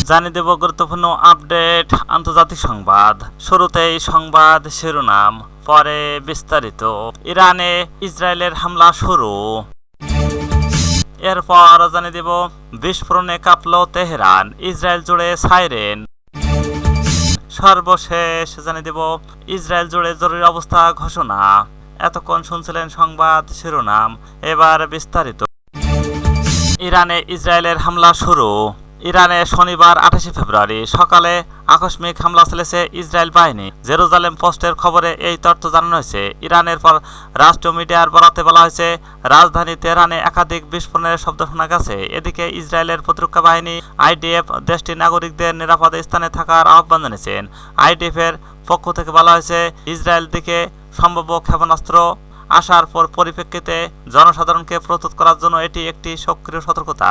জানিয়ে দেব গুরুত্বপূর্ণ আপডেট আন্তর্জাতিক সংবাদ। শুরুতেই সংবাদ শিরোনাম, পরে বিস্তারিত। ইরানে ইসরায়েলের হামলা শুরু। এরপর জানিয়ে দেব বিস্ফোরণে কাঁপল তেহরান, ইসরায়েল জুড়ে সাইরেন। সর্বশেষ জানিয়ে দেব ইসরায়েল জুড়ে জরুরি অবস্থা ঘোষণা। এতক্ষণ শুনছিলেন সংবাদ শিরোনাম, এবার বিস্তারিত। ইরানে ইসরায়েলের হামলা শুরু। ইরানে শনিবার 28 ফেব্রুয়ারি সকালে আকস্মিক হামলা চালিয়েছে ইসরায়েল বাহিনী। জেরুজালেম পোস্টের খবরে এই তথ্য জানানো হয়েছে। ইরানের পর রাষ্ট্রীয় মিডিয়ার বরাতে বলা হয়েছে, রাজধানী তেহরানে একাধিক বিস্ফোরণের শব্দ শোনা গেছে। এদিকে ইসরায়েলের প্রতিরক্ষা বাহিনী আইডিএফ দেশটির নাগরিকদের নিরাপদ স্থানে থাকার আহ্বান জানিয়েছেন। আইডিএফ এর পক্ষ থেকে বলা হয়েছে, ইসরায়েল দিকে সম্ভাব্য ক্ষেপণাস্ত্র আসার পরিপ্রেক্ষিতে জনসাধারণকে প্রস্তুত করার জন্য এটি একটি সক্রিয় সতর্কতা।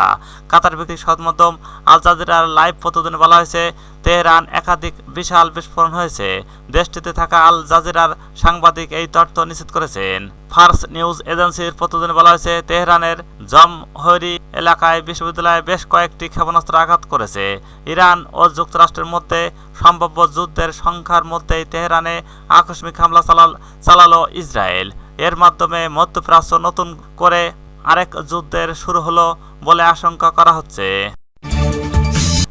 কাতার ভিত্তিক সংবাদ মাধ্যম আল জাজিরার লাইভ প্রতিবেদনে বলা হয়েছে, তেহরান একাধিক বিশাল বিস্ফোরণ হয়েছে। দেশটিতে থাকা আল জাজিরার সাংবাদিক এই তথ্য নিশ্চিত করেছেন। ফার্স নিউজ এজেন্সির প্রতিবেদনে বলা হয়েছে, তেহরানের জমহরি এলাকায় বিশ্ববিদ্যালয়ে বেশ কয়েকটি ক্ষেপণাস্ত্র আঘাত করেছে। ইরান ও যুক্তরাষ্ট্রের মধ্যে সম্ভাব্য যুদ্ধের সংখ্যার মধ্যেই তেহরানে আকস্মিক হামলা চালালো ইসরায়েল। এর মাধ্যমে মধ্যপ্রাচ্য নতুন করে আরেক যুদ্ধের শুরু হলো বলে আশঙ্কা করা হচ্ছে।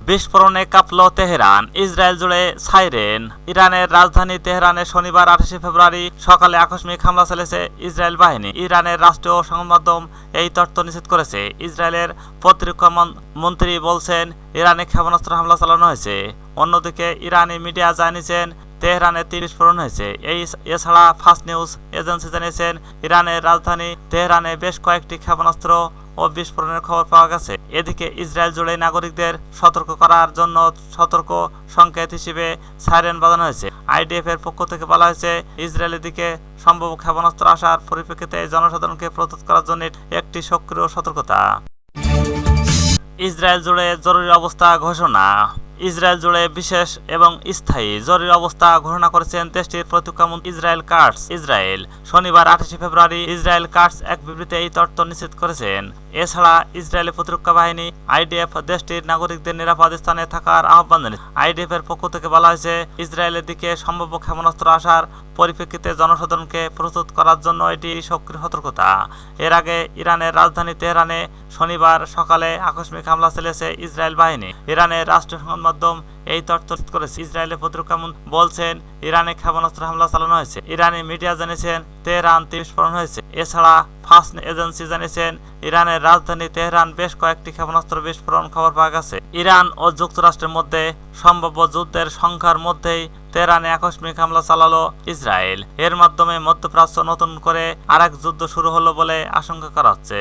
বিস্ফোরণে কাঁপল তেহরান, ইসরায়েল জুড়ে সাইরেন। ইরানের রাজধানী তেহরানে শনিবার 28 ফেব্রুয়ারি সকালে আকস্মিক হামলা চালিয়েছে ইসরায়েল বাহিনী। ইরানের রাষ্ট্রীয় সংবাদ মাধ্যম এই তথ্য নিশ্চিত করেছে। ইসরায়েলের প্রতিরক্ষা মন্ত্রী বলছেন, ইরানে ক্ষেপণাস্ত্র হামলা চালানো হয়েছে। অন্যদিকে ইরানি মিডিয়া জানিয়েছেন, তেহরানে ৩ বিস্ফোরণ হয়েছে। এছাড়া ফার্স নিউজ এজেন্সি জানিয়েছেন, ইরানের রাজধানী তেহরানে বেশ কয়েকটি ক্ষেপণাস্ত্র ও বিস্ফোরণের খবর পাওয়া গেছে। এদিকে ইসরায়েল জুড়ে নাগরিকদের সতর্ক করার জন্য সতর্ক সংকেত হিসেবে সাইরেন বাজানো হয়েছে। আইডিএফ এর পক্ষ থেকে বলা হয়েছে, ইসরায়েলের দিকে সম্ভব ক্ষেপণাস্ত্র আসার পরিপ্রেক্ষিতে জনসাধারণকে প্রস্তুত করার জন্য একটি সক্রিয় সতর্কতা। ইসরায়েল জুড়ে জরুরি অবস্থা ঘোষণা। ইসরায়েল জুড়ে বিশেষ এবং স্থায়ী জরুরি অবস্থা ঘোষণা করেছেন দেশটির প্রতিরক্ষা মন্ত্রী ইসরায়েল কাটস। ইসরায়েল শনিবার 28 ফেব্রুয়ারি ইসরায়েল কাটস এক বিবৃতিতে এই তথ্য নিশ্চিত করেছেন। এছাড়া ইসরায়েলের প্রতিরক্ষা বাহিনী আইডিএফ দেশটির নাগরিকদের নিরাপদ স্থানে থাকার আহ্বান জানিয়েছে। আইডিএফ এর পক্ষ থেকে বলা হয়েছে, ইসরায়েলের দিকে সম্ভাব্য ক্ষেপণাস্ত্র আসার পরিপ্রেক্ষিতে জনসাধারণকে প্রস্তুত করার জন্য এটি সক্রিয় সতর্কতা। এর আগে ইরানের রাজধানী তেহরানে শনিবার সকালে আকস্মিক হামলা চালিয়েছে ইসরায়েল বাহিনী। ইরানের রাষ্ট্রীয় সংবাদ মাধ্যম এই তথ্য করেছে। ইসরায়েলের প্রতিরক্ষা মন্ত্রী বলছেন, ইরানে ক্ষেপণাস্ত্র হামলা চালানো হয়েছে। ইরানি মিডিয়া জানিয়েছেন, তেহরান ৩ বিস্ফোরণ হয়েছে। এছাড়া ফার্স এজেন্সি জানিয়েছেন, ইরানের রাজধানী তেহরান বেশ কয়েকটি ক্ষেপণাস্ত্র বিস্ফোরণ খবর পাওয়া গেছে। ইরান ও যুক্তরাষ্ট্রের মধ্যে সম্ভাব্য যুদ্ধের সংখ্যার মধ্যেই তেহরানে আকস্মিক হামলা চালালো ইসরায়েল। এর মাধ্যমে মধ্যপ্রাচ্য নতুন করে আরেক যুদ্ধ শুরু হলো বলে আশঙ্কা করা হচ্ছে।